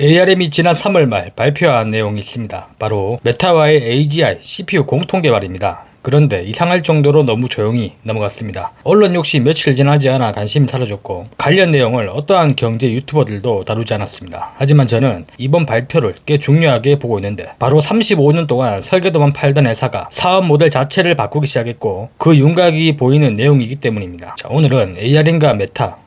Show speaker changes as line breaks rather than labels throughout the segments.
ARM이 지난 3월 말 발표한 내용이 있습니다. 바로 메타와의 AGI CPU 공통 개발입니다. 그런데 이상할 정도로 너무 조용히 넘어갔습니다. 언론 역시 며칠 지나지 않아 관심이 사라졌고 관련 내용을 어떠한 경제 유튜버들도 다루지 않았습니다. 하지만 저는 이번 발표를 꽤 중요하게 보고 있는데, 바로 35년 동안 설계도만 팔던 회사가 사업 모델 자체를 바꾸기 시작했고 그 윤곽이 보이는 내용이기 때문입니다. 자, 오늘은 ARM과 메타,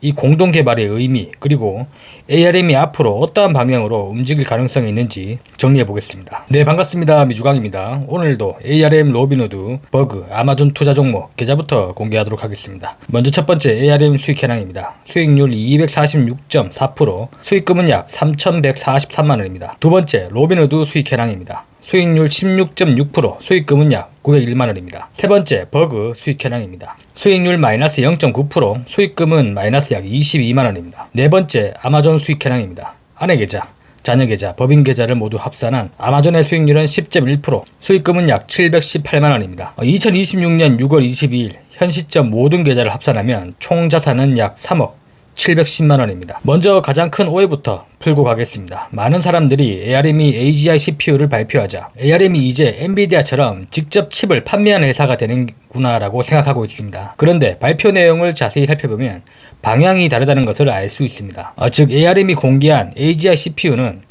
이 공동 개발의 의미, 그리고 ARM이 앞으로 어떠한 방향으로 움직일 가능성이 있는지 정리해 보겠습니다. 네, 반갑습니다. 미주광입니다. 오늘도 ARM 로빈후드 버그 아마존 투자 종목 계좌부터 공개하도록 하겠습니다. 먼저 첫 번째 ARM 수익 현황입니다. 수익률 246.4%, 수익금은 약 3,143만원입니다. 두 번째 로빈후드 수익 현황입니다. 수익률 16.6%, 수익금은 약 901만원입니다. 세 번째 버그 수익 현황입니다. 수익률 마이너스 0.9%, 수익금은 마이너스 약 22만원입니다. 네 번째 아마존 수익 현황입니다. 아내 계좌, 자녀 계좌, 법인 계좌를 모두 합산한 아마존의 수익률은 10.1%, 수익금은 약 718만원입니다. 2026년 6월 22일 현 시점 모든 계좌를 합산하면 총 자산은 약 3억 710만원입니다. 먼저 가장 큰 오해부터 풀고 가겠습니다. 많은 사람들이 ARM이 AGI CPU를 발표하자 ARM이 이제 엔비디아처럼 직접 칩을 판매하는 회사가 되는구나 라고 생각하고 있습니다. 그런데 발표 내용을 자세히 살펴보면 방향이 다르다는 것을 알 수 있습니다. 즉 ARM이 공개한 AGI CPU는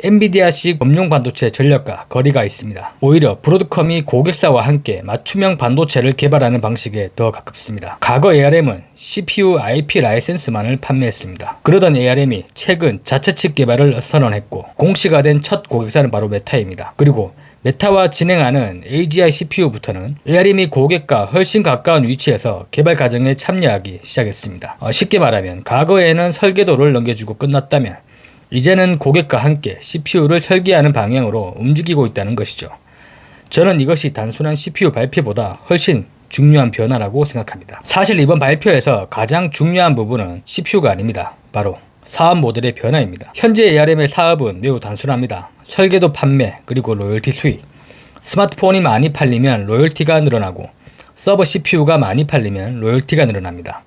엔비디아식 범용 반도체 전력과 거리가 있습니다. 오히려 브로드컴이 고객사와 함께 맞춤형 반도체를 개발하는 방식에 더 가깝습니다. 과거 ARM은 CPU IP 라이센스만을 판매했습니다. 그러던 ARM이 최근 자체 칩 개발을 선언했고 공시가 된 첫 고객사는 바로 메타입니다. 그리고 메타와 진행하는 AGI CPU부터는 ARM이 고객과 훨씬 가까운 위치에서 개발 과정에 참여하기 시작했습니다. 쉽게 말하면 과거에는 설계도를 넘겨주고 끝났다면 이제는 고객과 함께 CPU를 설계하는 방향으로 움직이고 있다는 것이죠. 저는 이것이 단순한 CPU 발표보다 훨씬 중요한 변화라고 생각합니다. 사실 이번 발표에서 가장 중요한 부분은 CPU가 아닙니다. 바로 사업 모델의 변화입니다. 현재 ARM의 사업은 매우 단순합니다. 설계도 판매, 그리고 로열티 수익. 스마트폰이 많이 팔리면 로열티가 늘어나고 서버 CPU가 많이 팔리면 로열티가 늘어납니다.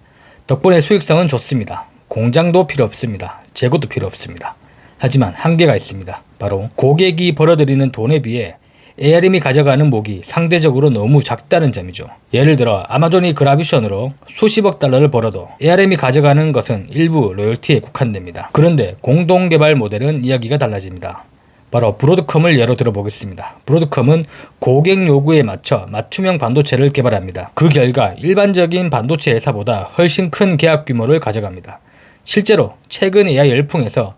덕분에 수익성은 좋습니다. 공장도 필요 없습니다. 재고도 필요 없습니다. 하지만 한계가 있습니다. 바로 고객이 벌어들이는 돈에 비해 ARM이 가져가는 몫이 상대적으로 너무 작다는 점이죠. 예를 들어 아마존이 그라비션으로 수십억 달러를 벌어도 ARM이 가져가는 것은 일부 로열티에 국한됩니다. 그런데 공동개발 모델은 이야기가 달라집니다. 바로 브로드컴을 예로 들어보겠습니다. 브로드컴은 고객 요구에 맞춰 맞춤형 반도체를 개발합니다. 그 결과 일반적인 반도체 회사보다 훨씬 큰 계약 규모를 가져갑니다. 실제로 최근 AI 열풍에서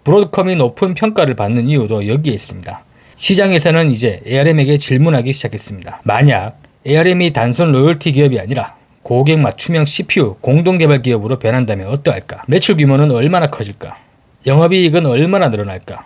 브로드컴이 높은 평가를 받는 이유도 여기에 있습니다. 시장에서는 이제 ARM에게 질문하기 시작했습니다. 만약 ARM이 단순 로열티 기업이 아니라 고객 맞춤형 CPU 공동개발 기업으로 변한다면 어떠할까? 매출 규모는 얼마나 커질까? 영업이익은 얼마나 늘어날까?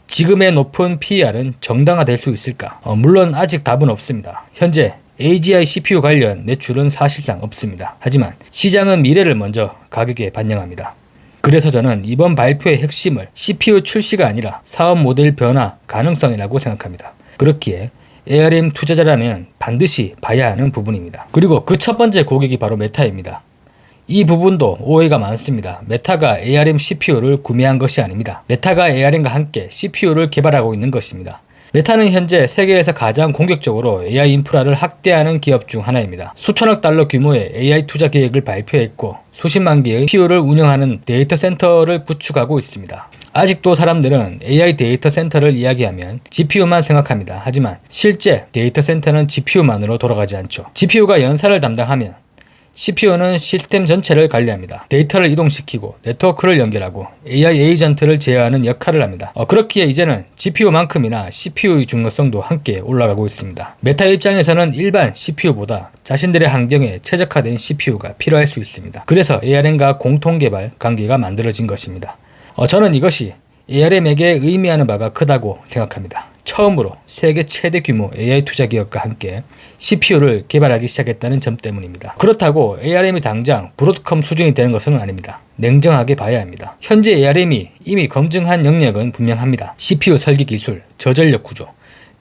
지금의 높은 PER은 정당화될 수 있을까? 물론 아직 답은 없습니다. 현재 AGI CPU 관련 매출은 사실상 없습니다. 하지만 시장은 미래를 먼저 가격에 반영합니다. 그래서 저는 이번 발표의 핵심을 CPU 출시가 아니라 사업 모델 변화 가능성이라고 생각합니다. 그렇기에 ARM 투자자라면 반드시 봐야 하는 부분입니다. 그리고 그 첫 번째 고객이 바로 메타입니다. 이 부분도 오해가 많습니다. 메타가 ARM CPU를 구매한 것이 아닙니다. 메타가 ARM과 함께 CPU를 개발하고 있는 것입니다. 메타는 현재 세계에서 가장 공격적으로 AI 인프라를 확대하는 기업 중 하나입니다. 수천억 달러 규모의 AI 투자 계획을 발표했고 수십만 개의 CPU를 운영하는 데이터 센터를 구축하고 있습니다. 아직도 사람들은 AI 데이터 센터를 이야기하면 GPU만 생각합니다. 하지만 실제 데이터 센터는 GPU만으로 돌아가지 않죠. GPU가 연산을 담당하면 CPU는 시스템 전체를 관리합니다. 데이터를 이동시키고 네트워크를 연결하고 AI 에이전트를 제어하는 역할을 합니다. 그렇기에 이제는 GPU만큼이나 CPU의 중요성도 함께 올라가고 있습니다. 메타 입장에서는 일반 CPU보다 자신들의 환경에 최적화된 CPU가 필요할 수 있습니다. 그래서 ARM과 공통개발 관계가 만들어진 것입니다. 저는 이것이 ARM에게 의미하는 바가 크다고 생각합니다. 처음으로 세계 최대 규모 AI 투자 기업과 함께 CPU를 개발하기 시작했다는 점 때문입니다. 그렇다고 ARM이 당장 브로드컴 수준이 되는 것은 아닙니다. 냉정하게 봐야 합니다. 현재 ARM이 이미 검증한 영역은 분명합니다. CPU 설계 기술, 저전력 구조,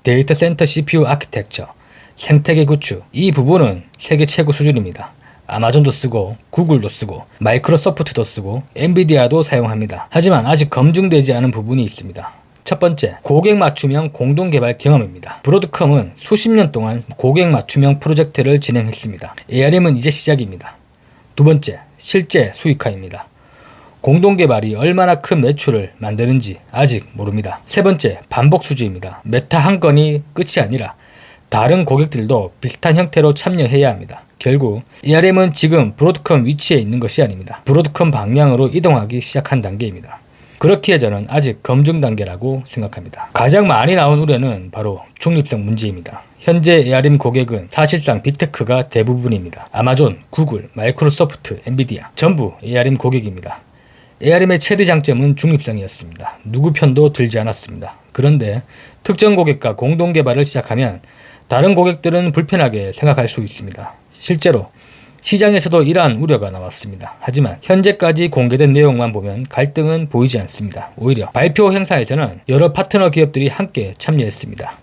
데이터 센터 CPU 아키텍처, 생태계 구축, 이 부분은 세계 최고 수준입니다. 아마존도 쓰고 구글도 쓰고 마이크로소프트도 쓰고 엔비디아도 사용합니다. 하지만 아직 검증되지 않은 부분이 있습니다. 첫 번째, 고객 맞춤형 공동개발 경험입니다. 브로드컴은 수십 년 동안 고객 맞춤형 프로젝트를 진행했습니다. ARM은 이제 시작입니다. 두 번째, 실제 수익화입니다. 공동개발이 얼마나 큰 매출을 만드는지 아직 모릅니다. 세 번째, 반복 수주입니다. 메타 한 건이 끝이 아니라 다른 고객들도 비슷한 형태로 참여해야 합니다. 결국 ARM은 지금 브로드컴 위치에 있는 것이 아닙니다. 브로드컴 방향으로 이동하기 시작한 단계입니다. 그렇기에 저는 아직 검증 단계라고 생각합니다. 가장 많이 나온 우려는 바로 중립성 문제입니다. 현재 ARM 고객은 사실상 빅테크가 대부분입니다. 아마존, 구글, 마이크로소프트, 엔비디아 전부 ARM 고객입니다. ARM의 최대 장점은 중립성이었습니다. 누구 편도 들지 않았습니다. 그런데 특정 고객과 공동 개발을 시작하면 다른 고객들은 불편하게 생각할 수 있습니다. 실제로 시장에서도 이러한 우려가 나왔습니다. 하지만 현재까지 공개된 내용만 보면 갈등은 보이지 않습니다. 오히려 발표 행사에서는 여러 파트너 기업들이 함께 참여했습니다.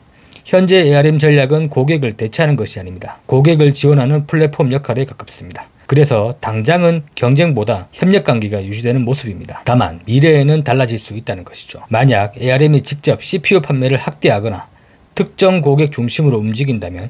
현재 ARM 전략은 고객을 대체하는 것이 아닙니다. 고객을 지원하는 플랫폼 역할에 가깝습니다. 그래서 당장은 경쟁보다 협력 관계가 유지되는 모습입니다. 다만 미래에는 달라질 수 있다는 것이죠. 만약 ARM이 직접 CPU 판매를 확대하거나 특정 고객 중심으로 움직인다면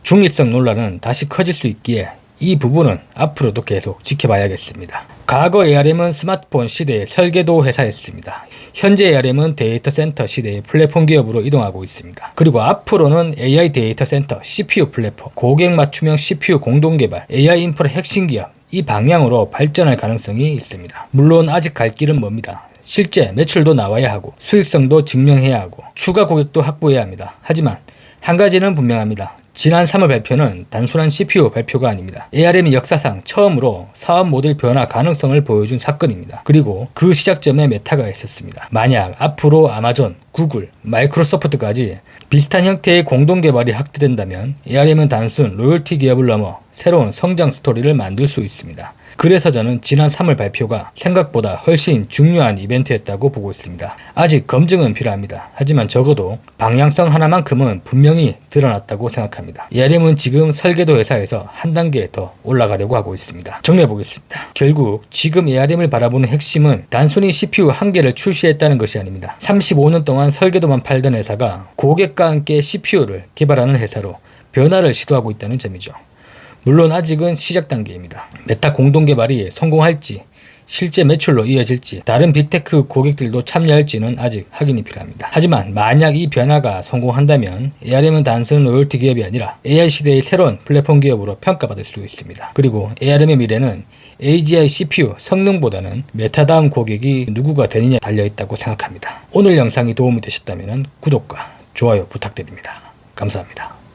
중립성 논란은 다시 커질 수 있기에 이 부분은 앞으로도 계속 지켜봐야겠습니다. 과거 ARM은 스마트폰 시대의 설계도 회사였습니다. 현재 ARM은 데이터 센터 시대의 플랫폼 기업으로 이동하고 있습니다. 그리고 앞으로는 AI 데이터 센터, CPU 플랫폼, 고객 맞춤형 CPU 공동개발, AI 인프라 핵심 기업, 이 방향으로 발전할 가능성이 있습니다. 물론 아직 갈 길은 멉니다. 실제 매출도 나와야 하고 수익성도 증명해야 하고 추가 고객도 확보해야 합니다. 하지만 한 가지는 분명합니다. 지난 3월 발표는 단순한 CPU 발표가 아닙니다. ARM이 역사상 처음으로 사업 모델 변화 가능성을 보여준 사건입니다. 그리고 그 시작점에 메타가 있었습니다. 만약 앞으로 아마존, 구글, 마이크로소프트까지 비슷한 형태의 공동개발이 확대된다면 ARM은 단순 로열티 기업을 넘어 새로운 성장 스토리를 만들 수 있습니다. 그래서 저는 지난 3월 발표가 생각보다 훨씬 중요한 이벤트였다고 보고 있습니다. 아직 검증은 필요합니다. 하지만 적어도 방향성 하나만큼은 분명히 드러났다고 생각합니다. ARM은 지금 설계도 회사에서 한 단계 더 올라가려고 하고 있습니다. 정리해 보겠습니다. 결국 지금 ARM을 바라보는 핵심은 단순히 CPU 한 개를 출시했다는 것이 아닙니다. 35년 동안 설계도만 팔던 회사가 고객과 함께 CPU를 개발하는 회사로 변화를 시도하고 있다는 점이죠. 물론 아직은 시작 단계입니다. 메타 공동개발이 성공할지 실제 매출로 이어질지 다른 빅테크 고객들도 참여할지는 아직 확인이 필요합니다. 하지만 만약 이 변화가 성공한다면 ARM은 단순 로열티 기업이 아니라 AI 시대의 새로운 플랫폼 기업으로 평가받을 수 있습니다. 그리고 ARM의 미래는 AGI CPU 성능보다는 메타다운 고객이 누구가 되느냐에 달려있다고 생각합니다. 오늘 영상이 도움이 되셨다면 구독과 좋아요 부탁드립니다. 감사합니다.